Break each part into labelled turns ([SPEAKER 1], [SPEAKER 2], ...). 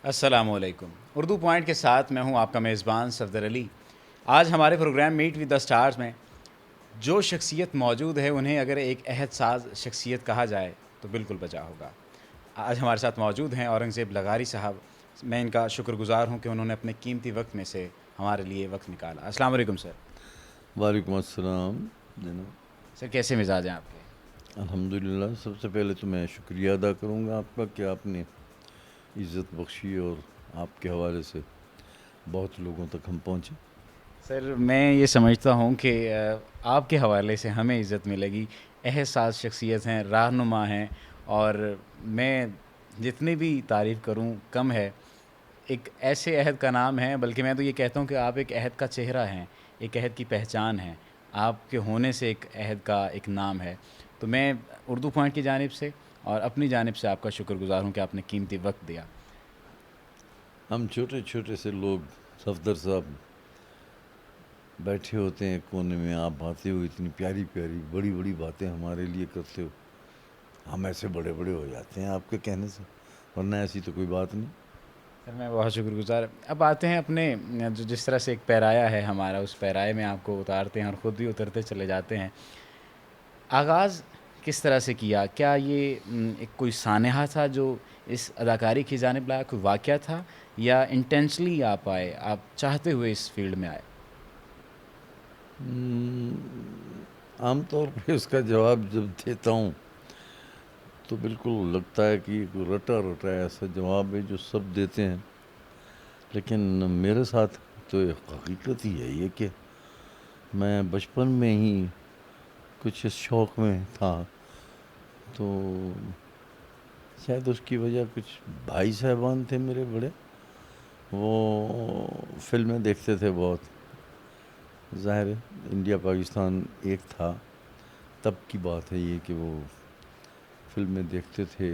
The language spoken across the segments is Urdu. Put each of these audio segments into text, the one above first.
[SPEAKER 1] السلام علیکم. اردو پوائنٹ کے ساتھ میں ہوں آپ کا میزبان صفدر علی. آج ہمارے programme meet with the stars میں جو شخصیت موجود ہے انہیں اگر ایک عہد ساز شخصیت کہا جائے تو بالکل بجا ہوگا. آج ہمارے ساتھ موجود ہیں اورنگزیب لغاری صاحب. میں ان کا شکر گزار ہوں کہ انہوں نے اپنے قیمتی وقت میں سے ہمارے لیے وقت نکالا. السلام علیکم سر.
[SPEAKER 2] وعلیکم السلام جناب.
[SPEAKER 1] سر کیسے مزاج ہیں آپ کے؟
[SPEAKER 2] الحمدللہ. سب سے پہلے تو میں شکریہ ادا کروں گا آپ کا کہ آپ نے عزت بخشی اور آپ کے حوالے سے بہت لوگوں تک ہم پہنچے.
[SPEAKER 1] سر میں یہ سمجھتا ہوں کہ آپ کے حوالے سے ہمیں عزت ملے گی. احساس شخصیت ہیں، رہنما ہیں، اور میں جتنی بھی تعریف کروں کم ہے. ایک ایسے عہد کا نام ہے، بلکہ میں تو یہ کہتا ہوں کہ آپ ایک عہد کا چہرہ ہیں، ایک عہد کی پہچان ہے. آپ کے ہونے سے ایک عہد کا ایک نام ہے. تو میں اردو پوائنٹ کی جانب سے اور اپنی جانب سے آپ کا شکر گزار ہوں کہ آپ نے قیمتی وقت دیا.
[SPEAKER 2] ہم چھوٹے چھوٹے سے لوگ صفدر صاحب بیٹھے ہوتے ہیں کونے میں، آپ باتیں ہو اتنی پیاری پیاری بڑی بڑی باتیں ہمارے لیے کرتے ہو. ہم ایسے بڑے بڑے ہو جاتے ہیں آپ کے کہنے سے، ورنہ ایسی تو کوئی بات نہیں.
[SPEAKER 1] سر میں بہت شکر گزار. اب آتے ہیں اپنے جو جس طرح سے ایک پیرایا ہے ہمارا، اس پیرائے میں آپ کو اتارتے ہیں اور خود بھی اترتے چلے جاتے ہیں. آغاز کس طرح سے کیا؟ کیا یہ ایک کوئی سانحہ تھا جو اس اداکاری کی جانب لایا، کوئی واقعہ تھا، یا انٹینشنلی آپ آئے، آپ چاہتے ہوئے اس فیلڈ میں آئے؟
[SPEAKER 2] عام طور پہ اس کا جواب جب دیتا ہوں تو بالکل لگتا ہے کہ کوئی رٹا رٹا ایسا جواب ہے جو سب دیتے ہیں، لیکن میرے ساتھ تو ایک حقیقت ہی ہے یہ کہ میں بچپن میں ہی کچھ اس شوق میں تھا. تو شاید اس کی وجہ کچھ بھائی صاحبان تھے میرے بڑے، وہ فلمیں دیکھتے تھے بہت. ظاہر ہے انڈیا پاکستان ایک تھا، تب کی بات ہے یہ کہ وہ فلمیں دیکھتے تھے.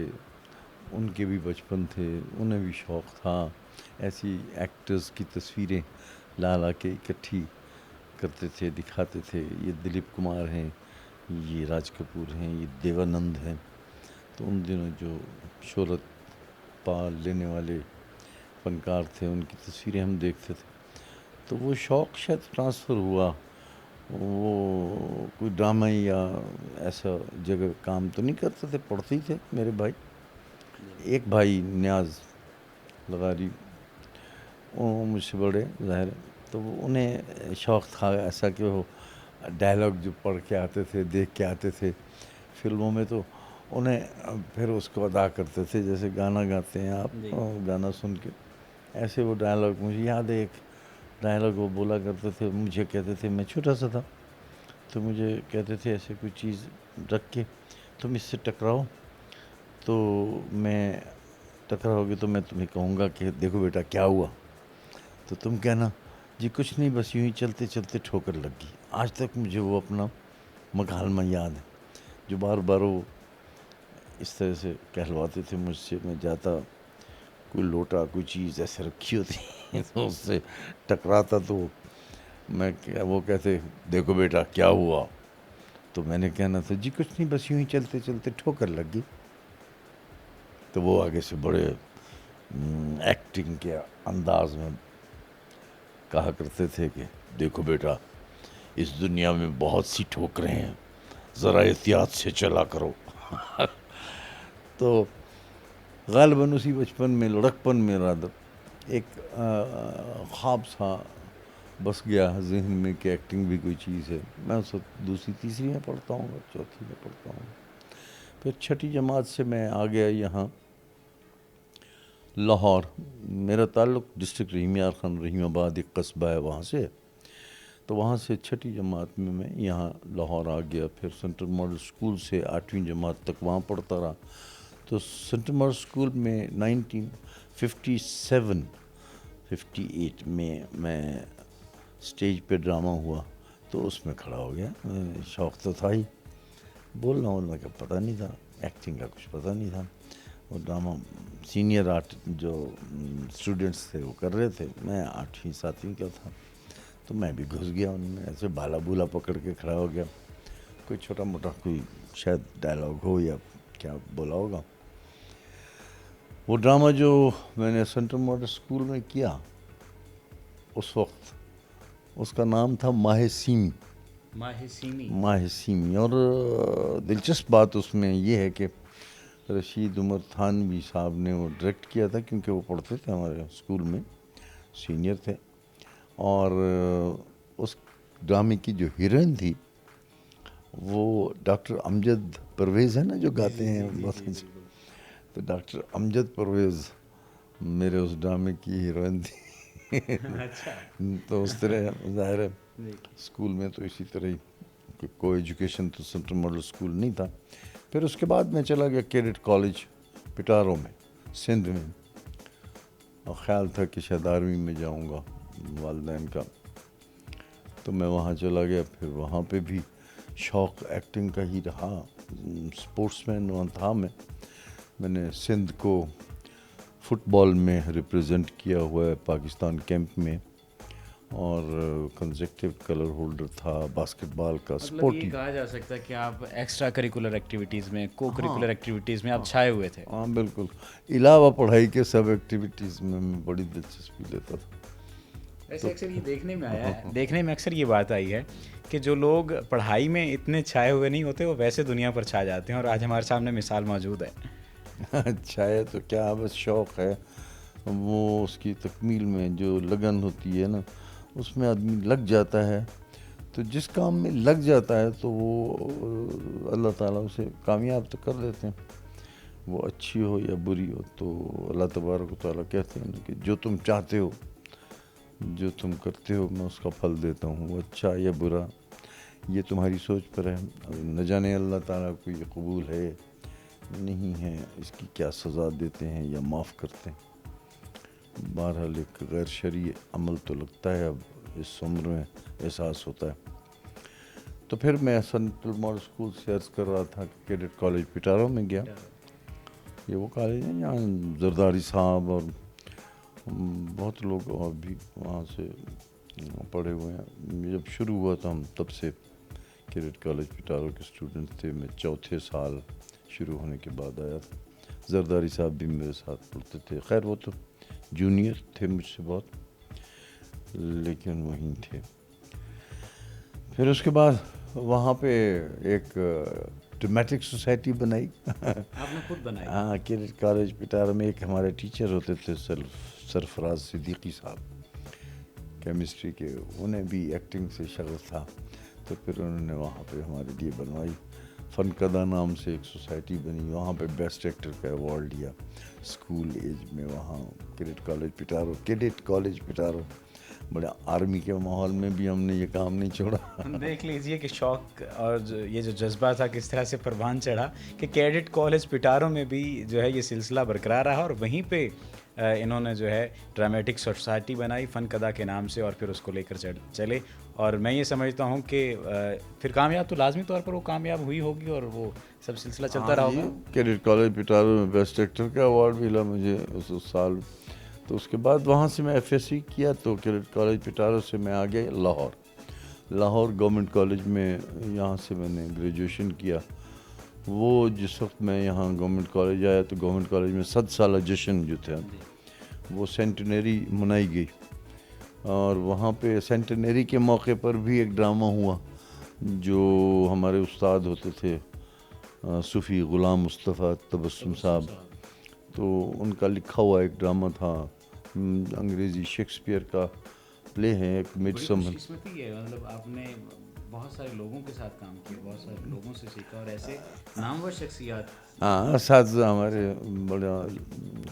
[SPEAKER 2] ان کے بھی بچپن تھے، انہیں بھی شوق تھا. ایسی ایکٹرز کی تصویریں لا لا کے اکٹھی کرتے تھے، دکھاتے تھے. یہ دلیپ کمار ہیں، یہ راج کپور ہیں، یہ دیوانند ہیں. تو ان دنوں جو شہرت پا لینے والے فنکار تھے ان کی تصویریں ہم دیکھتے تھے. تو وہ شوق شاید ٹرانسفر ہوا. وہ کوئی ڈرامہ یا ایسا جگہ کام تو نہیں کرتے تھے، پڑھتے ہی تھے میرے بھائی. ایک بھائی نیاز لغاری، وہ مجھ سے بڑے ظاہر ہے، تو انہیں شوق تھا ایسا کہ وہ ڈائلاگ جو پڑھ کے آتے تھے، دیکھ کے آتے تھے فلموں میں، تو انہیں پھر اس کو ادا کرتے تھے جیسے گانا گاتے ہیں آپ، گانا سن کے ایسے وہ ڈائلاگ. مجھے یاد ہے ایک ڈائلاگ وہ بولا کرتے تھے، مجھے کہتے تھے، میں چھوٹا سا تھا تو مجھے کہتے تھے ایسے کوئی چیز رکھ کے تم اس سے ٹکراؤ، تو میں ٹکراؤ گے تو میں تمہیں کہوں گا کہ دیکھو بیٹا کیا ہوا، تو تم کہنا جی کچھ نہیں، بس یوں ہی چلتے چلتے ٹھوکر لگ گئی. آج تک مجھے وہ اپنا مکالمہ یاد ہے جو بار بار وہ اس طرح سے کہلواتے تھے مجھ سے. میں جاتا، کوئی لوٹا کوئی چیز ایسے رکھی ہوتی تو اس سے ٹکراتا، تو میں وہ کہتے دیکھو بیٹا کیا ہوا، تو میں نے کہنا تھا جی کچھ نہیں، بس یوں ہی چلتے چلتے ٹھوکر لگ گئی. تو وہ آگے سے بڑے ایکٹنگ کے انداز میں کہا کرتے تھے کہ دیکھو بیٹا اس دنیا میں بہت سی ٹھوکریں ہیں، ذرا احتیاط سے چلا کرو. تو غالباً اسی بچپن میں لڑکپن میں ایک خواب سا بس گیا ذہن میں کہ ایکٹنگ بھی کوئی چیز ہے. میں اس وقت دوسری تیسری میں پڑھتا ہوں اور چوتھی میں پڑھتا ہوں. پھر چھٹی جماعت سے میں آ گیا یہاں لاہور. میرا تعلق ڈسٹرکٹ رحیم یار خان رحیم آباد ایک قصبہ ہے وہاں سے، تو وہاں سے چھٹی جماعت میں میں یہاں لاہور آ گیا. پھر سینٹرل ماڈل اسکول سے 8ویں جماعت تک وہاں پڑھتا رہا. تو سینٹرل ماڈل اسکول میں 1957-58 میں اسٹیج پہ ڈرامہ ہوا تو اس میں کھڑا ہو گیا. شوق تو تھا ہی، بولنا وولنا کا پتہ نہیں تھا، ایکٹنگ کا کچھ پتہ نہیں تھا. وہ ڈرامہ سینئر آرٹ جو اسٹوڈنٹس تھے وہ کر رہے تھے، میں 8ویں 7ویں کا تھا، تو میں بھی گھس گیا ان میں، ایسے بالا بولا پکڑ کے کھڑا ہو گیا. کوئی چھوٹا موٹا کوئی شاید ڈائلاگ ہو یا کیا بولا ہوگا. وہ ڈرامہ جو میں نے سینٹرل ماڈل اسکول میں کیا اس وقت، اس کا نام تھا ماہ سیمی. ماہ سیمی. اور دلچسپ بات اس میں یہ ہے کہ رشید عمر تھانوی صاحب نے وہ ڈائریکٹ کیا تھا، کیونکہ وہ پڑھتے تھے ہمارے اسکول میں، سینئر تھے. اور اس ڈرامے کی جو ہیروئن تھی وہ ڈاکٹر امجد پرویز ہے نا، جو گاتے ہیں بہت اچھے. تو ڈاکٹر امجد پرویز میرے اس ڈرامے کی ہیروئن تھی. تو اس طرح ظاہر ہے اسکول میں تو اسی طرح ہی کوئی ایجوکیشن تو سینٹرل ماڈل اسکول نہیں تھا. پھر اس کے بعد میں چلا گیا کیڈٹ کالج پٹاروں میں، سندھ میں. اور خیال تھا کہ شاید 12ویں میں جاؤں گا والدین کا، تو میں وہاں چلا گیا. پھر وہاں پہ بھی شوق ایکٹنگ کا ہی رہا. اسپورٹس مین وہاں تھا. میں نے سندھ کو فٹ بال میں ریپرزینٹ کیا ہوا ہے پاکستان کیمپ میں، اور کنزیکٹیو کلر ہولڈر تھا باسکٹ بال کا.
[SPEAKER 1] مطلب یہ کہا جا سکتا ہے کہ آپ ایکسٹرا کریکولر ایکٹیویٹیز میں، کو کریکولر ایکٹیویٹیز میں آپ چھائے ہوئے تھے.
[SPEAKER 2] ہاں بالکل، علاوہ پڑھائی کے سب ایکٹیویٹیز میں بڑی دلچسپی لیتا تھا.
[SPEAKER 1] ویسے اکثر یہ دیکھنے میں اکثر یہ بات آئی ہے کہ جو لوگ پڑھائی میں اتنے چھائے ہوئے نہیں ہوتے وہ ویسے دنیا پر چھا جاتے ہیں، اور آج ہمارے سامنے مثال موجود ہے.
[SPEAKER 2] اچھا ہے تو کیا، بس شوق ہے وہ، اس کی تکمیل میں جو لگن ہوتی ہے نا، اس میں آدمی لگ جاتا ہے. تو جس کام میں لگ جاتا ہے تو وہ اللہ تعالیٰ اسے کامیاب تو کر دیتے ہیں. وہ اچھی ہو یا بری ہو، تو اللہ تبارک و تعالیٰ کہتے ہیں کہ جو تم چاہتے ہو، جو تم کرتے ہو، میں اس کا پھل دیتا ہوں. وہ اچھا یا برا یہ تمہاری سوچ پر ہے. نہ جانے اللہ تعالیٰ کو یہ قبول ہے نہیں ہے، اس کی کیا سزا دیتے ہیں یا معاف کرتے ہیں. بہرحال ایک غیر شرعی عمل تو لگتا ہے، اب اس عمر میں احساس ہوتا ہے. تو پھر میں سینٹرل ماڈل اسکول سے عرض کر رہا تھا کہ کیڈٹ کالج پٹاروں میں گیا. یہ وہ کالج ہے جہاں زرداری صاحب اور بہت لوگ اور بھی وہاں سے پڑھے ہوئے ہیں. جب شروع ہوا تو ہم تب سے کیڈٹ کالج پٹاروں کے اسٹوڈنٹ تھے. میں چوتھے سال شروع ہونے کے بعد آیا تھا. زرداری صاحب بھی میرے ساتھ پڑھتے تھے. خیر وہ تو جونیئر تھے مجھ سے بہت، لیکن وہیں تھے. پھر اس کے بعد وہاں پہ ایک ڈرمیٹک سوسائٹی بنائی.
[SPEAKER 1] آپ نے خود بنائی؟
[SPEAKER 2] ہاں، کیڈٹ کالج پٹاروں میں ایک ہمارے ٹیچر ہوتے تھے سرفراز صدیقی صاحب، کیمسٹری کے. انہیں بھی ایکٹنگ سے شغف تھا، تو پھر انہوں نے وہاں پہ ہمارے لیے بنوائی. فنکدہ نام سے ایک سوسائٹی بنی. وہاں پہ بیسٹ ایکٹر کا ایوارڈ لیا اسکول ایج میں. وہاں کیڈٹ کالج پٹاروں بڑا آرمی کے ماحول میں بھی ہم نے یہ کام نہیں چھوڑا.
[SPEAKER 1] دیکھ لیجئے کہ شوق اور یہ جو جذبہ تھا کس طرح سے پروان چڑھا کہ کیڈٹ کالج پٹاروں میں بھی جو ہے یہ سلسلہ برقرار رہا، اور وہیں پہ انہوں نے جو ہے ڈرامٹک سوسائٹی بنائی فنکدہ کے نام سے، اور پھر اس کو لے کر چلے. اور میں یہ سمجھتا ہوں کہ پھر کامیاب تو لازمی طور پر وہ کامیاب ہوئی ہوگی، اور وہ سب سلسلہ چلتا رہا ہوگا.
[SPEAKER 2] کیڈٹ کالج پٹاروں میں بیسٹ ایکٹر کا ایوارڈ ملا مجھے اس سال. تو اس کے بعد وہاں سے میں ایف ایس سی کیا. تو کیڈٹ کالج پٹاروں سے میں آ گیا لاہور گورنمنٹ کالج میں. یہاں سے میں نے گریجویشن کیا. وہ جس وقت میں یہاں گورنمنٹ کالج آیا تو گورنمنٹ کالج میں 100 سالہ جشن جو تھا وہ سینٹنری منائی گئی. اور وہاں پہ سینٹنری کے موقع پر بھی ایک ڈرامہ ہوا جو ہمارے استاد ہوتے تھے صوفی غلام مصطفیٰ تبسم صاحب. تو ان کا لکھا ہوا ایک ڈرامہ تھا، انگریزی شیکسپیئر کا پلے ہے ایک مڈ سمر.
[SPEAKER 1] مطلب آپ نے بہت سارے لوگوں کے ساتھ کام کیا، بہت سارے لوگوں سے سیکھا، اور ایسے نامور شخصیات.
[SPEAKER 2] ہاں، اساتذہ ہمارے بڑا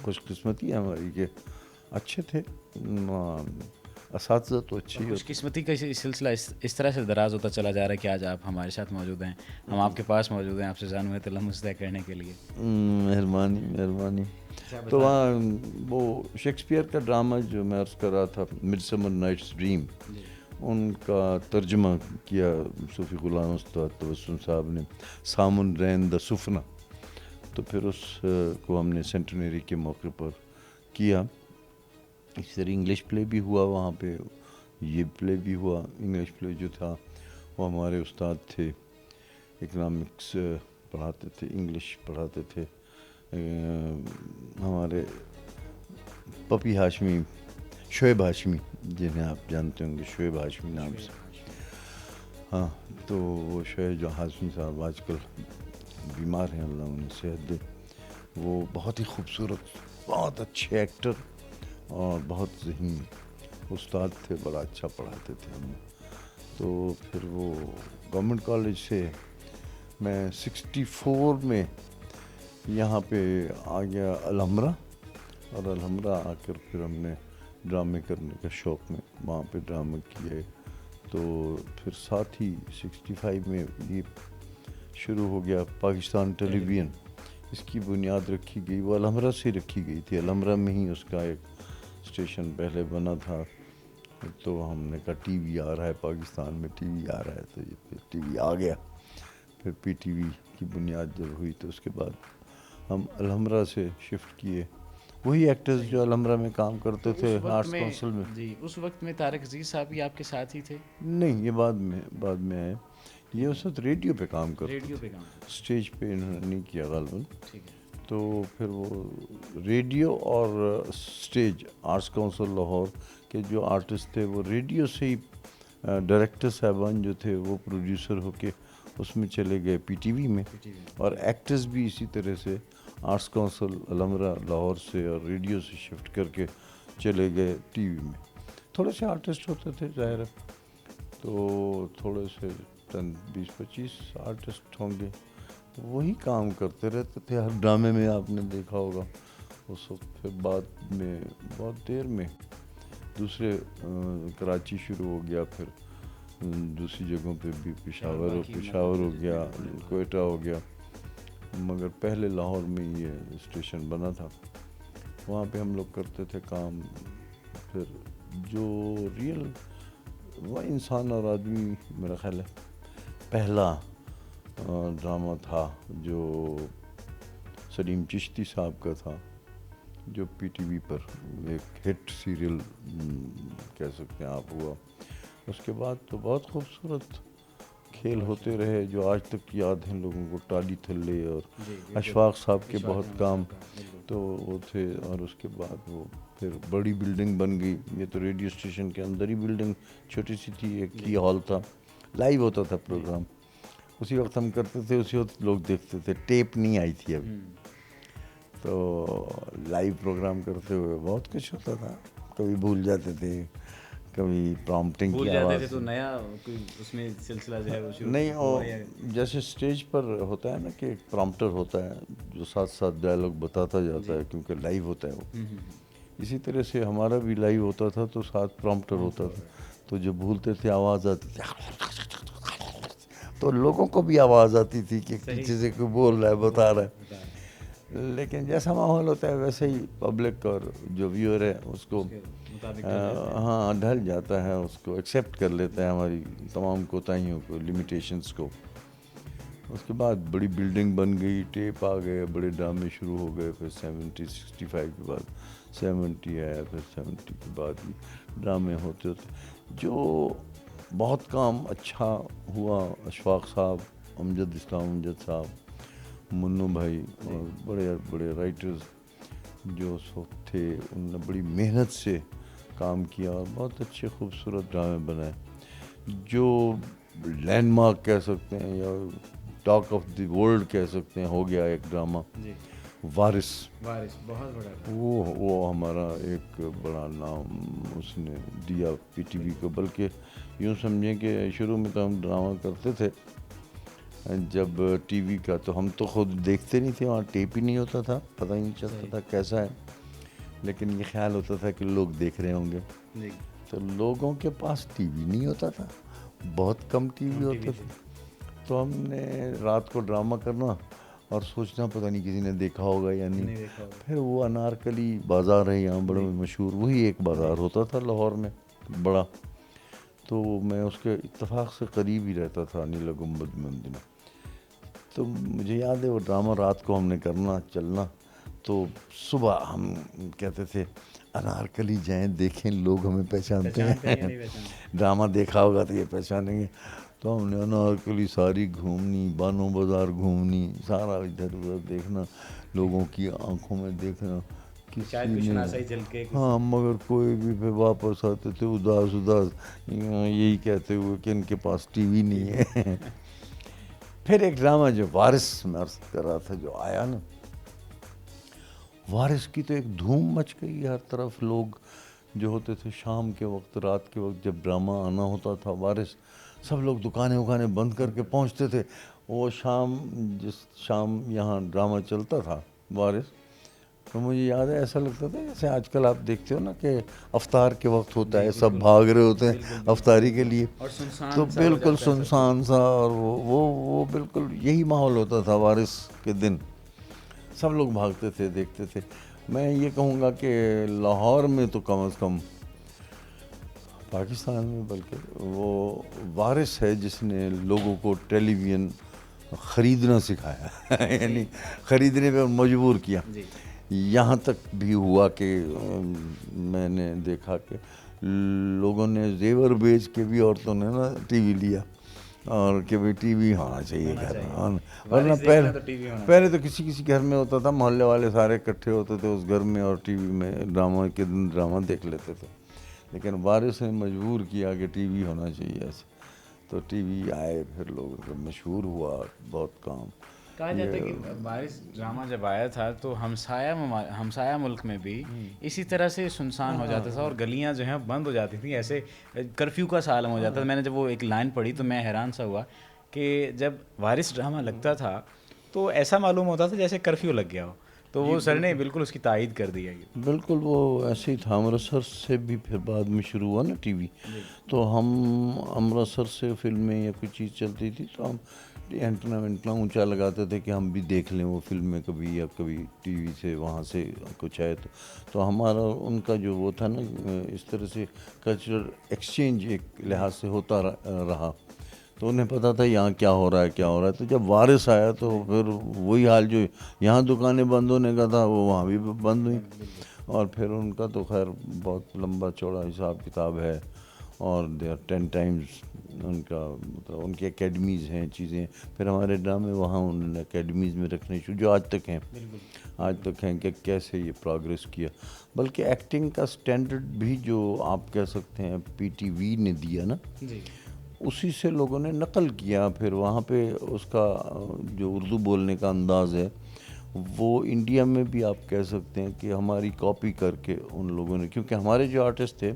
[SPEAKER 2] خوش قسمتی ہے ہماری کہ اچھے تھے. اساتذہ تو اچھے ہی.
[SPEAKER 1] خوش قسمتی کا سلسلہ اس طرح سے دراز ہوتا چلا جا رہا ہے کہ آج آپ ہمارے ساتھ موجود ہیں، ہم آپ کے پاس موجود ہیں، آپ سے جان ہوئے تو لمحہ طے کرنے کے لیے.
[SPEAKER 2] مہربانی. تو وہاں وہ شیکسپیئر کا ڈرامہ جو میں عرض کر رہا تھا مڈ سمر نائٹس ڈریم، ان کا ترجمہ کیا صوفی غلام مصطفیٰ تبسم صاحب نے، سامن رین دا سفنہ. تو پھر اس کو ہم نے سینٹنری کے موقع پر کیا. اس طرح انگلش پلے بھی ہوا وہاں پہ، یہ پلے بھی ہوا. انگلش پلے جو تھا وہ ہمارے استاد تھے اکنامکس پڑھاتے تھے, انگلش پڑھاتے تھے. ہمارے پپی ہاشمی, شعیب ہاشمی, جنہیں آپ جانتے ہوں گے, شعیب ہاشمی نام سے. ہاں, تو وہ شعیب ہاشمی صاحب آج کل بیمار ہیں, اللہ انہیں صحت دے. وہ بہت ہی خوبصورت, بہت اچھے ایکٹر اور بہت ذہین استاد تھے, بڑا اچھا پڑھاتے تھے ہمیں. تو پھر وہ گورنمنٹ کالج سے میں 64 میں یہاں پہ آ گیا الحمرہ, اور الحمرہ آ کر پھر ہم نے ڈرامے کرنے کا شوق میں وہاں پہ ڈرامے کیے. تو پھر ساتھ ہی 65 میں یہ شروع ہو گیا پاکستان ٹیلی ویژن. اس کی بنیاد رکھی گئی, وہ الحمرہ سے رکھی گئی تھی. الحمرہ میں ہی اس کا ایک اسٹیشن پہلے بنا تھا. تو ہم نے کہا ٹی وی آ رہا ہے, پاکستان میں ٹی وی آ رہا ہے, تو یہ پھر ٹی وی آ گیا. پھر پی ٹی وی کی بنیاد جب ہوئی تو اس کے بعد ہم الحمرہ سے شفٹ کیے. وہی ایکٹرز جو الحمرہ میں کام کرتے تھے آرٹس کونسل میں.
[SPEAKER 1] جی, اس وقت میں طارق عزیز صاحب بھی آپ کے ساتھ ہی تھے؟
[SPEAKER 2] نہیں, یہ بعد میں آئے. یہ اس وقت ریڈیو پہ کام کرتے
[SPEAKER 1] ریڈیو
[SPEAKER 2] تھے,
[SPEAKER 1] پہ کام کرتے
[SPEAKER 2] اسٹیج پہ انہوں نے نہیں کیا غالباً.
[SPEAKER 1] ٹھیک ہے.
[SPEAKER 2] تو پھر وہ ریڈیو اور اسٹیج, آرٹس کونسل لاہور کے جو آرٹسٹ تھے وہ ریڈیو سے ہی ڈائریکٹر صاحبان جو تھے وہ پروڈیوسر ہو کے اس میں چلے گئے پی ٹی وی میں. اور ایکٹرز بھی اسی طرح سے آرٹس کونسل الحمرہ لاہور سے اور ریڈیو سے شفٹ کر کے چلے گئے ٹی وی میں. تھوڑے سے آرٹسٹ ہوتے تھے ظاہر ہے, تو تھوڑے سے 10-20-25 آرٹسٹ ہوں گے. وہی کام کرتے رہتے تھے ہر ڈرامے میں, آپ نے دیکھا ہوگا اس وقت. پھر بعد میں بہت دیر میں دوسرے کراچی شروع ہو گیا, پھر دوسری جگہوں پہ بھی پشاور ہو گیا, کوئٹہ ہو گیا, مگر پہلے لاہور میں یہ اسٹیشن بنا تھا, وہاں پہ ہم لوگ کرتے تھے کام. پھر جو ریئل وہ انسان اور آدمی میرا خیال ہے پہلا ڈرامہ تھا جو سلیم چشتی صاحب کا تھا, جو پی ٹی وی پر ایک ہٹ سیریل کہہ سکتے ہیں آپ ہوا. اس کے بعد تو بہت خوبصورت کھیل ہوتے رہے جو آج تک یاد ہیں لوگوں کو. ٹالی تھلے اور اشفاق صاحب کے بہت کام تو وہ تھے. اور اس کے بعد وہ پھر بڑی بلڈنگ بن گئی. یہ تو ریڈیو اسٹیشن کے اندر ہی بلڈنگ چھوٹی سی تھی, ایک ہی ہال تھا, لائیو ہوتا تھا پروگرام. اسی وقت ہم کرتے تھے, اسی وقت لوگ دیکھتے تھے, ٹیپ نہیں آئی تھی ابھی. تو لائیو پروگرام کرتے ہوئے بہت کچھ ہوتا تھا. کبھی بھول جاتے تھے, کبھی پرامپٹنگ کی آواز,
[SPEAKER 1] تو نیا کوئی اس میں سلسلہ جو ہے وہ شروع
[SPEAKER 2] نہیں.
[SPEAKER 1] ہوا
[SPEAKER 2] اور جیسے اسٹیج پر ہوتا ہے نا کہ ایک پرامپٹر ہوتا ہے جو ساتھ ساتھ ڈائلاگ بتاتا جاتا ہے, کیونکہ لائیو ہوتا ہے وہ. اسی طرح سے ہمارا بھی لائیو ہوتا تھا تو ساتھ پرامپٹر ہوتا تھا. تو جب بھولتے تھے آواز آتی تھی, تو لوگوں کو بھی آواز آتی تھی کہ پیچھے سے کوئی بول رہا ہے, بتا رہا ہے. لیکن جیسا ماحول ہوتا ہے ویسے ہی پبلک اور جو ویور ہے اس کو ہاں ڈھل جاتا ہے, اس کو ایکسیپٹ کر لیتا ہے ہماری تمام کوتاہیوں کو, لمیٹیشنس کو. اس کے بعد بڑی بلڈنگ بن گئی, ٹیپ آ گئے, بڑے ڈرامے شروع ہو گئے. پھر 65 کے بعد 70 آیا, پھر 70 کے بعد بھی ڈرامے ہوتے جو بہت کام اچھا ہوا. اشفاق صاحب, امجد اسلام امجد صاحب, منو بھائی اور بڑے بڑے رائٹرز جو اس وقت تھے, انہوں نے بڑی محنت سے کام کیا اور بہت اچھے خوبصورت ڈرامے بنائے. جو لینڈ مارک کہہ سکتے ہیں یا ٹاک آف دی ورلڈ کہہ سکتے ہیں, ہو گیا ایک ڈرامہ وارث.
[SPEAKER 1] بہت بڑا
[SPEAKER 2] وہ ہمارا ایک بڑا نام اس نے دیا پی ٹی وی کو. بلکہ یوں سمجھیں کہ شروع میں تو ہم ڈرامہ کرتے تھے جب ٹی وی کا, تو ہم تو خود دیکھتے نہیں تھے, وہاں ٹیپ ہی نہیں ہوتا تھا, پتہ ہی نہیں چلتا تھا کیسا ہے. لیکن یہ خیال ہوتا تھا کہ لوگ دیکھ رہے ہوں گے. تو لوگوں کے پاس ٹی وی نہیں ہوتا تھا, بہت کم ٹی وی ہوتے تھے. تو ہم نے رات کو ڈرامہ کرنا اور سوچنا پتہ نہیں کسی نے دیکھا ہوگا یا نہیں. پھر وہ انارکلی بازار ہے یہاں بڑا مشہور, وہی ایک بازار ہوتا تھا لاہور میں بڑا. تو میں اس کے اتفاق سے قریب ہی رہتا تھا, نیلا گنبد میں ان دنوں. تو مجھے یاد ہے وہ ڈرامہ رات کو ہم نے کرنا, چلنا. تو صبح ہم کہتے تھے انارکلی جائیں, دیکھیں لوگ ہمیں پہچانتے ہیں, ڈرامہ دیکھا ہوگا تو یہ پہچانیں گے. تو ہم نے انارکلی ساری گھومنی، بانو بازار گھومنی، سارا ادھر ادھر دیکھنا، لوگوں کی آنکھوں میں دیکھنا،
[SPEAKER 1] شاید
[SPEAKER 2] کسی
[SPEAKER 1] کچھ
[SPEAKER 2] نے
[SPEAKER 1] نہ صحیح چل کے
[SPEAKER 2] ہاں، مگر کوئی بھی پھر واپس آتے تھے اداس اداس، یہی کہتے ہوئے کہ ان کے پاس ٹی وی نہیں ہے۔ پھر ایک ڈرامہ جو وارث میں عرض کر رہا تھا جو آیا نا، وارث کی تو ایک دھوم مچ گئی، ہر طرف لوگ جو ہوتے تھے شام کے وقت، رات کے وقت جب ڈرامہ آنا ہوتا تھا وارث، سب لوگ دکانیں وکانیں بند کر کے پہنچتے تھے۔ وہ شام، جس شام یہاں ڈرامہ چلتا تھا وارث، تو مجھے یاد ہے ایسا لگتا تھا جیسے آج کل آپ دیکھتے ہو نا کہ افطار کے وقت ہوتا ہے، سب بھاگ رہے ہوتے ہیں افطاری کے لیے،
[SPEAKER 1] اور
[SPEAKER 2] تو
[SPEAKER 1] سنسان سا ہو
[SPEAKER 2] بالکل
[SPEAKER 1] جاتا ہے سب
[SPEAKER 2] سنسان سا، اور وہ بالکل یہی ماحول ہوتا تھا وارث کے دن، سب لوگ بھاگتے تھے، دیکھتے تھے۔ میں یہ کہوں گا کہ لاہور میں تو کم از کم، پاکستان میں بلکہ، وہ وارث ہے جس نے لوگوں کو ٹیلی ویژن خریدنا سکھایا، یعنی خریدنے پہ مجبور کیا۔
[SPEAKER 1] جی
[SPEAKER 2] یہاں تک بھی ہوا کہ میں نے دیکھا کہ لوگوں نے زیور بیچ کے بھی عورتوں نے نا ٹی وی لیا، اور کہ بھائی ٹی وی ہونا چاہیے گھر میں، ورنہ پہلے تو کسی گھر میں ہوتا تھا، محلے والے سارے اکٹھے ہوتے تھے اس گھر میں اور ٹی وی میں ڈرامہ کے دن ڈرامہ دیکھ لیتے تھے، لیکن وارث نے مجبور کیا کہ ٹی وی ہونا چاہیے ایسے، تو ٹی وی آئے، پھر لوگوں کا مشہور ہوا بہت کام۔
[SPEAKER 1] کہا جاتا ہے کہ وارث ڈرامہ جب آیا تھا تو ہمسایہ ملک میں بھی اسی طرح سے سنسان ہو جاتا تھا، اور گلیاں جو ہیں بند ہو جاتی تھیں، ایسے کرفیو کا سا عالم ہو جاتا تھا۔ میں نے جب وہ ایک لائن پڑھی تو میں حیران سا ہوا کہ جب وارث ڈرامہ لگتا تھا تو ایسا معلوم ہوتا تھا جیسے کرفیو لگ گیا ہو، تو وہ سر نے بالکل اس کی تائید کر دی ہے۔
[SPEAKER 2] بالکل وہ ایسے ہی تھا، امرتسر سے بھی پھر بعد میں شروع ہوا نا ٹی وی، تو ہم امرتسر سے فلمیں یا کوئی چیز چلتی تھی تو ہم اینٹنا وینٹنا اونچا لگاتے تھے کہ ہم بھی دیکھ لیں وہ فلمیں کبھی، یا کبھی ٹی وی سے وہاں سے کچھ آئے تو ہمارا ان کا جو وہ تھا نا، اس طرح سے کلچرل ایکسچینج ایک لحاظ سے ہوتا رہا، تو انہیں پتہ تھا یہاں کیا ہو رہا ہے، تو جب وارث آیا تو پھر وہی حال جو یہاں دکانیں بند ہونے کا تھا وہ وہاں بھی بند ہوئی، اور پھر ان کا تو خیر بہت لمبا چوڑا حساب کتاب ہے، اور دے آر 10 ٹائمز ان کا، مطلب ان کی اکیڈمیز ہیں، چیزیں، پھر ہمارے ڈرامے وہاں انہوں نے اکیڈمیز میں رکھنے شروع، جو آج تک ہیں کہ کیسے یہ پروگریس کیا، بلکہ ایکٹنگ کا سٹینڈرڈ بھی جو آپ کہہ سکتے ہیں پی ٹی وی نے دیا نا، اسی سے لوگوں نے نقل کیا، پھر وہاں پہ اس کا جو اردو بولنے کا انداز ہے وہ انڈیا میں بھی آپ کہہ سکتے ہیں کہ ہماری کاپی کر کے ان لوگوں نے، کیونکہ ہمارے جو آرٹسٹ تھے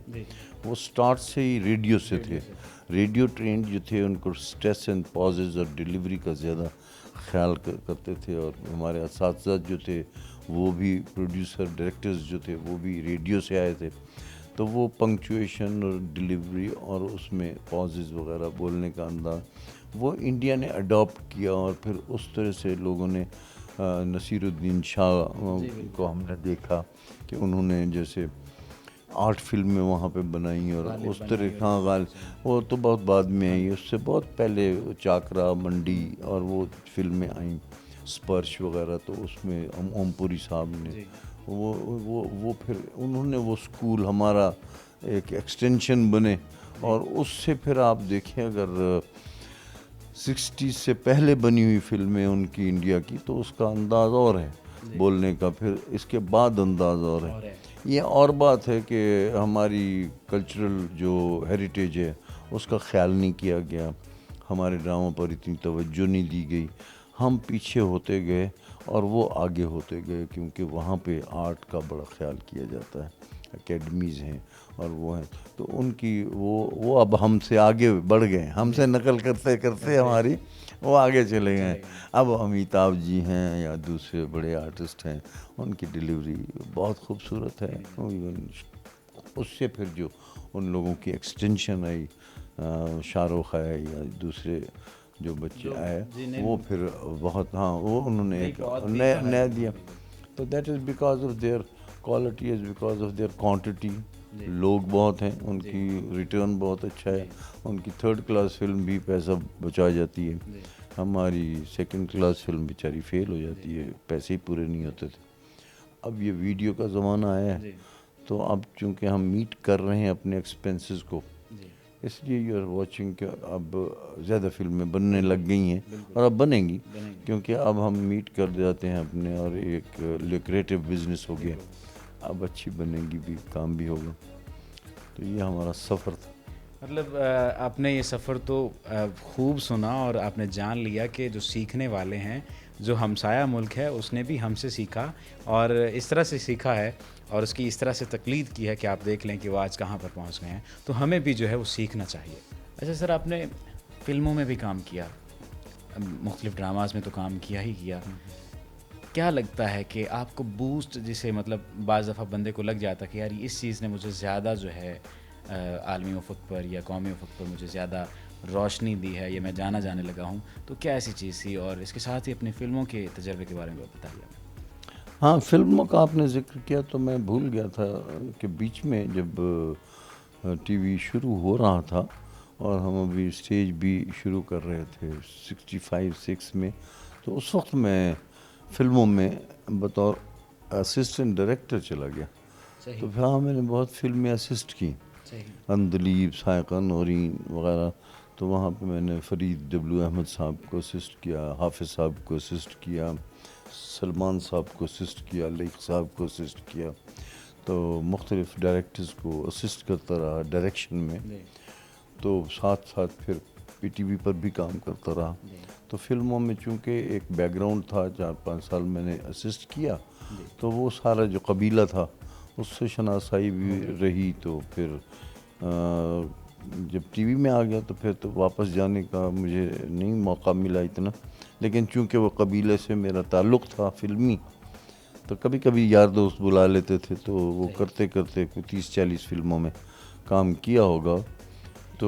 [SPEAKER 2] وہ سٹارٹ سے ہی ریڈیو سے تھے، ریڈیو ٹرینڈ جو تھے، ان کو سٹریس اینڈ پازز اور ڈیلیوری کا زیادہ خیال کرتے تھے، اور ہمارے اساتذہ جو تھے وہ بھی پروڈیوسر ڈائریکٹرز جو تھے وہ بھی ریڈیو سے آئے تھے، تو وہ پنکچویشن اور ڈیلیوری اور اس میں پازز وغیرہ بولنے کا انداز وہ انڈیا نے اڈاپٹ کیا، اور پھر اس طرح سے لوگوں نے نصیر الدین شاہ کو ہم نے دیکھا کہ انہوں نے جیسے آرٹ فلمیں وہاں پہ بنائی، اور اس طرح وہ تو بہت بعد میں آئی، اس سے بہت پہلے چاکرا منڈی اور وہ فلمیں آئیں، اسپرش وغیرہ، تو اس میں اوم پوری صاحب نے وہ پھر انہوں نے وہ اسکول ہمارا ایک ایکسٹینشن بنے، اور اس سے پھر آپ دیکھیں اگر 60 سے پہلے بنی ہوئی فلمیں ان کی انڈیا کی تو اس کا انداز اور ہے بولنے کا، پھر اس کے بعد انداز اور ہے۔ یہ اور بات ہے کہ ہماری کلچرل جو ہیریٹیج ہے اس کا خیال نہیں کیا گیا، ہمارے ڈراموں پر اتنی توجہ نہیں دی گئی، ہم پیچھے ہوتے گئے اور وہ آگے ہوتے گئے، کیونکہ وہاں پہ آرٹ کا بڑا خیال کیا جاتا ہے، اکیڈمیز ہیں اور وہ ہیں، تو ان کی وہ اب ہم سے آگے بڑھ گئے، ہم سے نقل کرتے کرتے ہماری وہ آگے چلے گئے۔ اب امیتابھ جی ہیں یا دوسرے بڑے آرٹسٹ ہیں، ان کی ڈیلیوری بہت خوبصورت ہے، اس سے پھر جو ان لوگوں کی ایکسٹینشن آئی، شاہ رخ ہے یا دوسرے جو بچے آئے، وہ پھر بہت، ہاں وہ انہوں نے ایک نیا دیا، تو that is because of their quality, is because of their quantity, لوگ بہت ہیں، ان کی ریٹرن بہت اچھا ہے، ان کی 3rd کلاس فلم بھی پیسہ بچا جاتی ہے، ہماری 2nd کلاس فلم بیچاری فیل ہو جاتی ہے، پیسے ہی پورے نہیں ہوتے تھے۔ اب یہ ویڈیو کا زمانہ آیا ہے، تو اب چونکہ ہم میٹ کر رہے ہیں اپنے ایکسپینسز کو، اس لیے یو آر واچنگ کہ اب زیادہ فلمیں بننے لگ گئی ہیں اور اب بنیں گی، کیونکہ اب ہم میٹ کر جاتے ہیں اپنے اور ایک لیکریٹو بزنس ہو گیا، اب اچھی بنے گی بھی، کام بھی ہوگا. تو یہ ہمارا سفر تھا.
[SPEAKER 1] مطلب آپ نے یہ سفر تو خوب سنا اور آپ نے جان لیا کہ جو سیکھنے والے ہیں، جو ہمسایہ ملک ہے اس نے بھی ہم سے سیکھا اور اس طرح سے سیکھا ہے اور اس کی اس طرح سے تقلید کی ہے کہ آپ دیکھ لیں کہ وہ آج کہاں پر پہنچ گئے ہیں. تو ہمیں بھی جو ہے وہ سیکھنا چاہیے. اچھا سر، آپ نے فلموں میں بھی کام کیا، مختلف ڈراماز میں تو کام کیا ہی کیا. کیا لگتا ہے کہ آپ کو بوسٹ، جسے مطلب بعض دفعہ بندے کو لگ جاتا کہ یار اس چیز نے مجھے زیادہ جو ہے عالمی افق پر یا قومی افق پر مجھے زیادہ روشنی دی ہے، یا میں جانے لگا ہوں، تو کیا ایسی چیز تھی؟ اور اس کے ساتھ ہی اپنی فلموں کے تجربے کے بارے میں بتائیے.
[SPEAKER 2] ہاں، فلموں کا آپ نے ذکر کیا تو میں بھول گیا تھا کہ بیچ میں جب ٹی وی شروع ہو رہا تھا اور ہم ابھی اسٹیج بھی شروع کر رہے تھے 65-6 میں، تو اس وقت میں فلموں میں بطور اسسٹنٹ ڈائریکٹر چلا گیا. تو پھر میں نے بہت فلمیں اسسٹ کی، اندلیب، سائقہ نورین وغیرہ. تو وہاں پہ میں نے فرید ڈبلو احمد صاحب کو اسسٹ کیا، حافظ صاحب کو اسسٹ کیا، سلمان صاحب کو اسسٹ کیا، لیک صاحب کو اسسٹ کیا. تو مختلف ڈائریکٹرز کو اسسٹ کرتا رہا ڈائریکشن میں. تو ساتھ ساتھ پھر پی ٹی وی پر بھی کام کرتا رہا. تو فلموں میں چونکہ ایک بیک گراؤنڈ تھا، 4-5 سال میں نے اسسٹ کیا، تو وہ سارا جو قبیلہ تھا اس سے شناسائی بھی رہی. تو پھر جب ٹی وی میں آ گیا تو پھر تو واپس جانے کا مجھے نہیں موقع ملا اتنا، لیکن چونکہ وہ قبیلے سے میرا تعلق تھا فلمی، تو کبھی کبھی یار دوست بلا لیتے تھے. تو وہ کرتے کرتے کوئی 30-40 فلموں میں کام کیا ہوگا. تو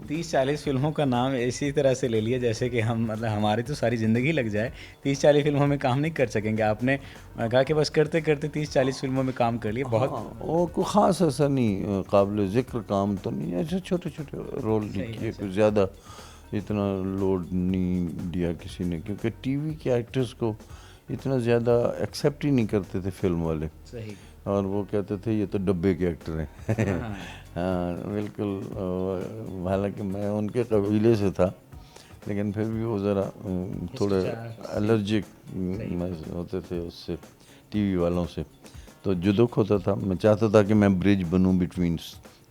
[SPEAKER 1] 30-40 فلموں کا نام اسی طرح سے لے لیا جیسے کہ ہم مطلب ہماری تو ساری زندگی لگ جائے، 30-40 فلموں میں کام نہیں کر سکیں گے. آپ نے کہا کہ بس کرتے کرتے 30-40 فلموں میں کام کر لیا. بہت
[SPEAKER 2] وہ کوئی خاص ایسا نہیں قابل ذکر کام تو نہیں، ایسے چھوٹے چھوٹے رول نہیں کیے، کوئی زیادہ اتنا لوڈ نہیں دیا کسی نے، کیونکہ ٹی وی کے ایکٹرز کو اتنا زیادہ ایکسیپٹ ہی نہیں کرتے تھے فلم والے. اور وہ کہتے تھے یہ تو ڈبے کے ایکٹر ہیں. ہاں بالکل. حالانکہ میں ان کے قبیلے سے تھا، لیکن پھر بھی وہ ذرا تھوڑے الرجک ہوتے تھے اس سے، ٹی وی والوں سے. تو جو دکھ ہوتا تھا، میں چاہتا تھا کہ میں برج بنوں between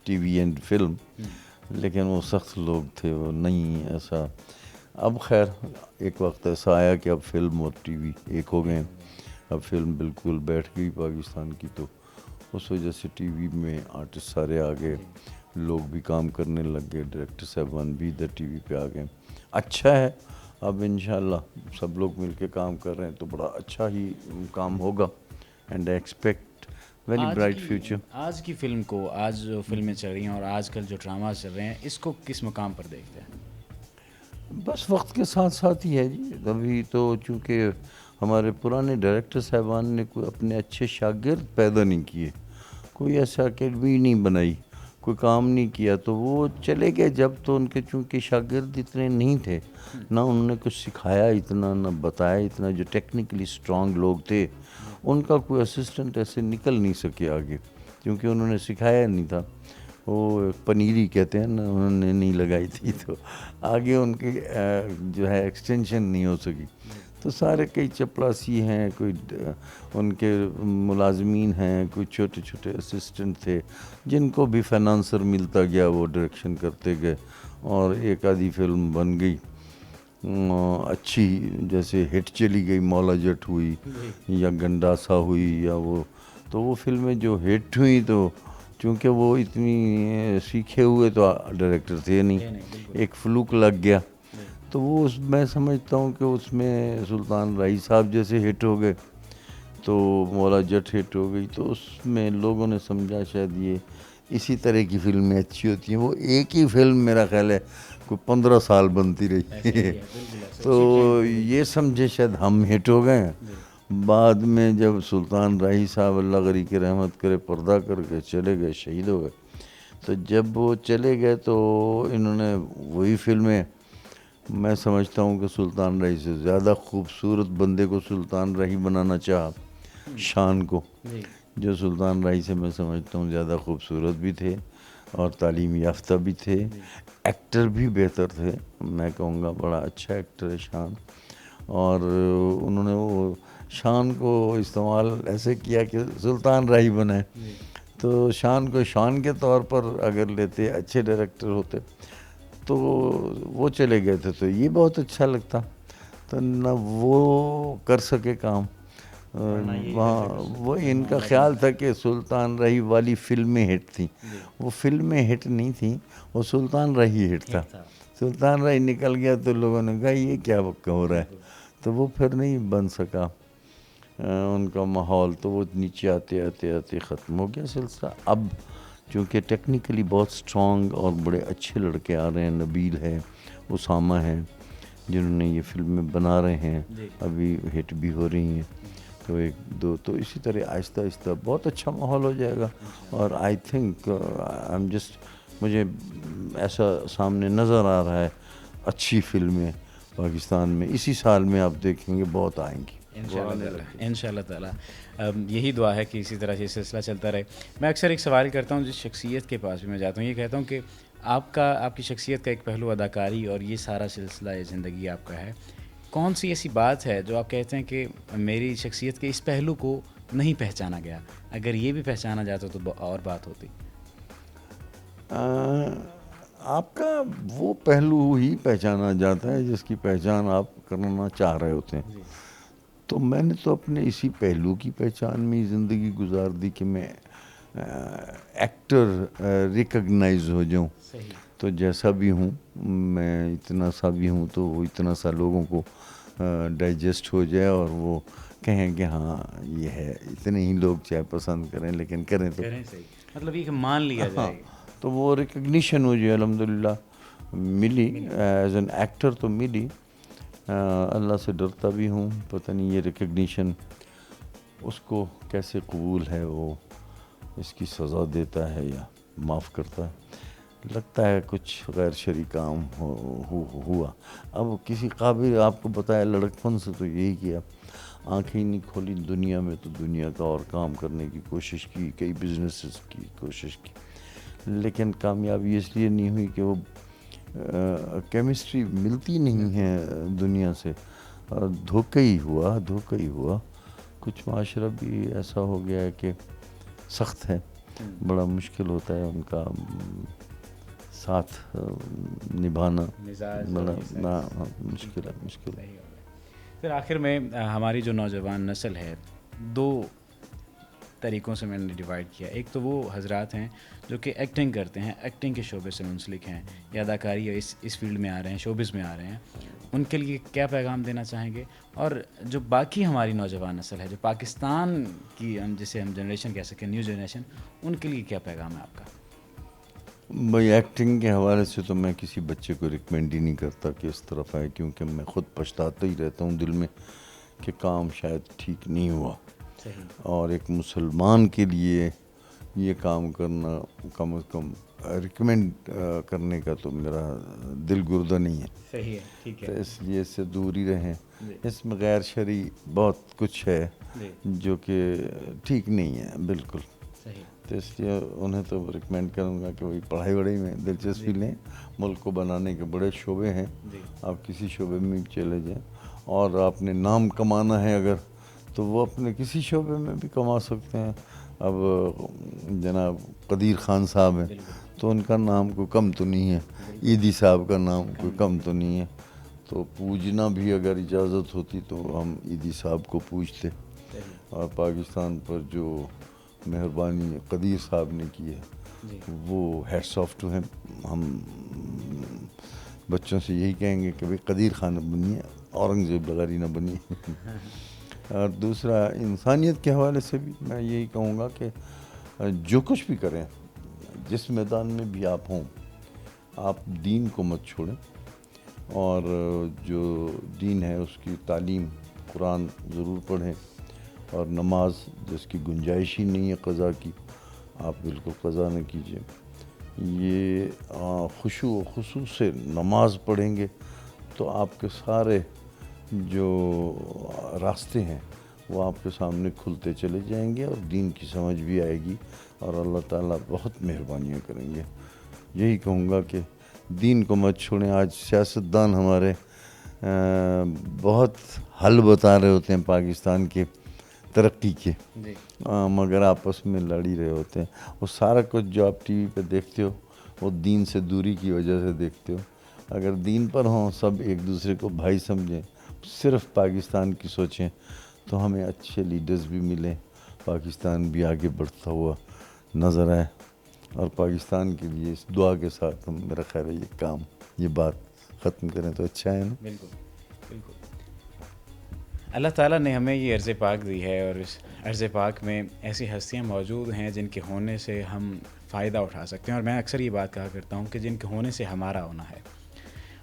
[SPEAKER 2] T V and film, لیکن وہ سخت لوگ تھے، وہ نہیں ایسا. اب خیر ایک وقت ایسا آیا کہ اب فلم اور ٹی وی ایک ہو گئے. اب فلم بالکل بیٹھ گئی پاکستان کی، تو اس وجہ سے ٹی وی میں آرٹسٹ سارے آ گئے، لوگ بھی کام کرنے لگ گئے، ڈائریکٹر صاحبان بھی ادھر ٹی وی پہ آ گئے. اچھا ہے، اب انشاءاللہ سب لوگ مل کے کام کر رہے ہیں تو بڑا اچھا ہی کام ہوگا. And I expect very bright future.
[SPEAKER 1] آج کی فلم کو، آج جو فلمیں چل رہی ہیں اور آج کل جو ڈراماز چل رہے ہیں، اس کو کس مقام پر دیکھتے ہیں؟
[SPEAKER 2] بس وقت کے ساتھ ساتھ ہی ہے جی. ابھی تو چونکہ ہمارے پرانے ڈائریکٹر صاحبان نے کوئی اپنے اچھے شاگرد پیدا نہیں کیے، کوئی ایسا اکیڈمی نہیں بنائی، کوئی کام نہیں کیا، تو وہ چلے گئے جب. تو ان کے چونکہ شاگرد اتنے نہیں تھے، نہ انہوں نے کچھ سکھایا اتنا، نہ بتایا اتنا. جو ٹیکنیکلی سٹرونگ لوگ تھے ان کا کوئی اسسٹنٹ ایسے نکل نہیں سکے آگے، کیونکہ انہوں نے سکھایا نہیں تھا. وہ پنیری کہتے ہیں نا، انہوں نے نہیں لگائی تھی، تو آگے ان کی جو ہے ایکسٹینشن نہیں ہو سکی. تو سارے کئی چپڑاسی ہیں، کوئی ان کے ملازمین ہیں، کوئی چھوٹے چھوٹے اسسٹنٹ تھے جن کو بھی فائنانسر ملتا گیا، وہ ڈائریکشن کرتے گئے اور ایک آدھی فلم بن گئی اچھی. جیسے ہٹ چلی گئی مولا جٹ ہوئی یا گنڈاسا ہوئی یا وہ، تو وہ فلمیں جو ہٹ ہوئی تو چونکہ وہ اتنی سیکھے ہوئے تو ڈائریکٹر تھے نہیں، ایک فلوک لگ گیا. تو وہ میں سمجھتا ہوں کہ اس میں سلطان راہی صاحب جیسے ہٹ ہو گئے، تو مولا جٹ ہٹ ہو گئی. تو اس میں لوگوں نے سمجھا شاید یہ اسی طرح کی فلمیں اچھی ہوتی ہیں. وہ ایک ہی فلم میرا خیال ہے کوئی 15 سال بنتی رہی. تو یہ سمجھے شاید ہم ہٹ ہو گئے. بعد میں جب سلطان راہی صاحب اللہ غری کی رحمت کرے پردہ کر کے چلے گئے، شہید ہو گئے، تو جب وہ چلے گئے تو انہوں نے وہی فلمیں، میں سمجھتا ہوں کہ سلطان راہی سے زیادہ خوبصورت بندے کو سلطان راہی بنانا چاہا، شان کو، جو سلطان راہی سے میں سمجھتا ہوں زیادہ خوبصورت بھی تھے اور تعلیم یافتہ بھی تھے, ایکٹر بھی بہتر تھے, میں کہوں گا بڑا اچھا ایکٹر ہے شان. اور انہوں نے وہ شان کو استعمال ایسے کیا کہ سلطان راہی بنے. تو شان کو شان کے طور پر اگر لیتے, اچھے ڈائریکٹر ہوتے تو وہ چلے گئے تھے تو یہ بہت اچھا لگتا. تو نہ وہ کر سکے کام وہاں. وہ ان کا خیال تھا کہ سلطان راہی والی فلمیں ہٹ تھیں, وہ فلمیں ہٹ نہیں تھیں, وہ سلطان راہی ہٹ تھا. سلطان راہی نکل گیا تو لوگوں نے کہا یہ کیا ہو رہا ہے, تو وہ پھر نہیں بن سکا ان کا ماحول. تو وہ نیچے آتے آتے آتے ختم ہو گیا سلسلہ. اب چونکہ ٹیکنیکلی بہت سٹرونگ اور بڑے اچھے لڑکے آ رہے ہیں, نبیل ہے, اسامہ ہیں, جنہوں نے یہ فلمیں بنا رہے ہیں, ابھی ہٹ بھی ہو رہی ہیں. تو ایک دو تو اسی طرح آہستہ آہستہ بہت اچھا ماحول ہو جائے گا. اور آئی تھنک مجھے ایسا سامنے نظر آ رہا ہے اچھی فلمیں پاکستان میں اسی سال میں آپ دیکھیں گے بہت آئیں گی
[SPEAKER 1] ان شاء اللہ تعالیٰ. یہی دعا ہے کہ اسی طرح سے سلسلہ چلتا رہے. میں اکثر ایک سوال کرتا ہوں جس شخصیت کے پاس بھی میں جاتا ہوں, یہ کہتا ہوں کہ آپ کی شخصیت کا ایک پہلو اداکاری اور یہ سارا سلسلہ زندگی آپ کا ہے. کون سی ایسی بات ہے جو آپ کہتے ہیں کہ میری شخصیت کے اس پہلو کو نہیں پہچانا گیا, اگر یہ بھی پہچانا جاتا تو اور بات ہوتی؟
[SPEAKER 2] آپ کا وہ پہلو ہی پہچانا جاتا ہے جس کی پہچان آپ کرنا چاہ رہے ہوتے ہیں. تو میں نے تو اپنے اسی پہلو کی پہچان میں زندگی گزار دی کہ میں ایکٹر ریکگنائز ہو جاؤں. تو جیسا بھی ہوں میں, اتنا سا بھی ہوں تو وہ اتنا سا لوگوں کو ڈائجسٹ ہو جائے اور وہ کہیں کہ ہاں یہ ہے. اتنے ہی لوگ چاہے پسند کریں لیکن کریں تو
[SPEAKER 1] مطلب یہ کہ مان لیا جائے.
[SPEAKER 2] تو وہ ریکگنیشن مجھے الحمدللہ ملی ایز این ایکٹر تو ملی. اللہ سے ڈرتا بھی ہوں, پتہ نہیں یہ ریکگنیشن اس کو کیسے قبول ہے, وہ اس کی سزا دیتا ہے یا معاف کرتا ہے. لگتا ہے کچھ غیر شرعی کام ہوا. اب کسی قابل آپ کو بتایا لڑکپن سے تو یہی کیا, آنکھیں نہیں کھولی دنیا میں تو دنیا کا اور کام کرنے کی کوشش کی, کئی بزنسز کی کوشش کی, لیکن کامیابی اس لیے نہیں ہوئی کہ وہ کیمسٹری ملتی نہیں ہے دنیا سے. دھوکہ ہی ہوا. کچھ معاشرہ بھی ایسا ہو گیا ہے کہ سخت ہے, بڑا مشکل ہوتا ہے ان کا ساتھ نبھانا, بڑا مشکل ہے.
[SPEAKER 1] پھر آخر میں ہماری جو نوجوان نسل ہے, دو طریقوں سے میں نے ڈیوائڈ کیا. ایک تو وہ حضرات ہیں جو کہ ایکٹنگ کرتے ہیں, ایکٹنگ کے شعبے سے منسلک ہیں یا اداکاری یا اس فیلڈ میں آ رہے ہیں, شوبز میں آ رہے ہیں, ان کے لیے کیا پیغام دینا چاہیں گے؟ اور جو باقی ہماری نوجوان نسل ہے جو پاکستان کی جسے ہم جنریشن کہہ سکیں, نیو جنریشن, ان کے لیے کیا پیغام ہے آپ کا؟
[SPEAKER 2] بھائی ایکٹنگ کے حوالے سے تو میں کسی بچے کو ریکمینڈ ہی نہیں کرتا کہ اس طرف آئے, کیونکہ میں خود پچھتاتا ہی رہتا ہوں دل میں کہ کام شاید ٹھیک نہیں ہوا. اور ایک مسلمان کے لیے یہ کام کرنا کم از کم ریکمینڈ کرنے کا تو میرا دل گردہ نہیں ہے.
[SPEAKER 1] صحیح ہے, ٹھیک ہے.
[SPEAKER 2] تو اس لیے اس سے دور ہی رہیں. اس میں غیر شرعی بہت کچھ ہے جو کہ ٹھیک نہیں ہے بالکل. تو اس لیے انہیں تو ریکمینڈ کروں گا کہ وہی پڑھائی وڑھائی میں دلچسپی لیں. ملک کو بنانے کے بڑے شعبے ہیں, آپ کسی شعبے میں چلے جائیں. اور آپ نے نام کمانا ہے اگر, تو وہ اپنے کسی شعبے میں بھی کما سکتے ہیں. اب جناب قدیر خان صاحب ہیں تو ان کا نام کوئی کم تو نہیں ہے, عیدی صاحب کا نام کوئی کم تو نہیں ہے. تو پوجنا بھی اگر اجازت ہوتی تو ہم عیدی صاحب کو پوجتے. اور پاکستان پر جو مہربانی قدیر صاحب نے کی ہے وہ ہیٹس آف ٹو ہم. ہم بچوں سے یہی کہیں گے کہ بھئی قدیر خان بنیے, اورنگزیب بغیری نہ بنیے. اور دوسرا انسانیت کے حوالے سے بھی میں یہی کہوں گا کہ جو کچھ بھی کریں, جس میدان میں بھی آپ ہوں, آپ دین کو مت چھوڑیں. اور جو دین ہے اس کی تعلیم, قرآن ضرور پڑھیں. اور نماز جس کی گنجائش ہی نہیں ہے قضا کی, آپ بالکل قضا نہ کیجیے. یہ خشوع و خضوع سے نماز پڑھیں گے تو آپ کے سارے جو راستے ہیں وہ آپ کے سامنے کھلتے چلے جائیں گے اور دین کی سمجھ بھی آئے گی اور اللہ تعالیٰ بہت مہربانیاں کریں گے. یہی کہوں گا کہ دین کو مت چھوڑیں. آج سیاستدان ہمارے بہت حل بتا رہے ہوتے ہیں پاکستان کے ترقی کے, مگر آپس میں لڑ ہی رہے ہوتے ہیں. وہ سارا کچھ جو آپ ٹی وی پہ دیکھتے ہو وہ دین سے دوری کی وجہ سے دیکھتے ہو. اگر دین پر ہوں, سب ایک دوسرے کو بھائی سمجھیں, صرف پاکستان کی سوچیں, تو ہمیں اچھے لیڈرز بھی ملیں, پاکستان بھی آگے بڑھتا ہوا نظر آئے. اور پاکستان کے لیے اس دعا کے ساتھ ہم, میرا خیال ہے یہ بات ختم کریں تو اچھا ہے نا.
[SPEAKER 1] بالکل بالکل. اللہ تعالیٰ نے ہمیں یہ عرض پاک دی ہے, اور اس عرض پاک میں ایسی ہستیاں موجود ہیں جن کے ہونے سے ہم فائدہ اٹھا سکتے ہیں. اور میں اکثر یہ بات کہا کرتا ہوں کہ جن کے ہونے سے ہمارا ہونا ہے.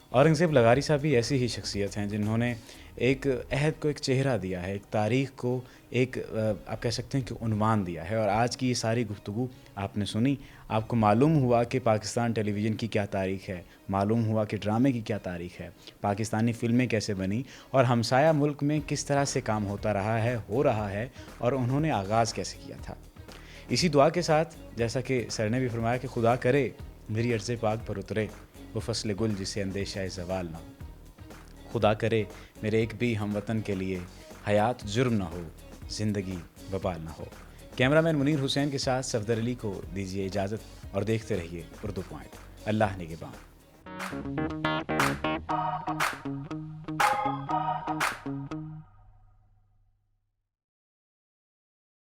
[SPEAKER 1] اورنگزیب لغاری صاحب بھی ایسی ہی شخصیت ہیں جنہوں نے ایک عہد کو ایک چہرہ دیا ہے, ایک تاریخ کو ایک آپ کہہ سکتے ہیں کہ عنوان دیا ہے. اور آج کی یہ ساری گفتگو آپ نے سنی, آپ کو معلوم ہوا کہ پاکستان ٹیلی ویژن کی کیا تاریخ ہے, معلوم ہوا کہ ڈرامے کی کیا تاریخ ہے, پاکستانی فلمیں کیسے بنی, اور ہمسایہ ملک میں کس طرح سے کام ہوتا رہا ہے, ہو رہا ہے, اور انہوں نے آغاز کیسے کیا تھا. اسی دعا کے ساتھ, جیسا کہ سر نے بھی فرمایا کہ خدا کرے میری عرض پاک پر اترے وہ فصل گل جسے اندیشہ زوال نہ ہو. خدا کرے میرے ایک بھی ہم وطن کے لیے حیات جرم نہ ہو, زندگی وبال نہ ہو. کیمرہ مین منیر حسین کے ساتھ صفدر علی کو دیجیے اجازت, اور دیکھتے رہیے اردو پوائنٹ. اللہ نگہبان.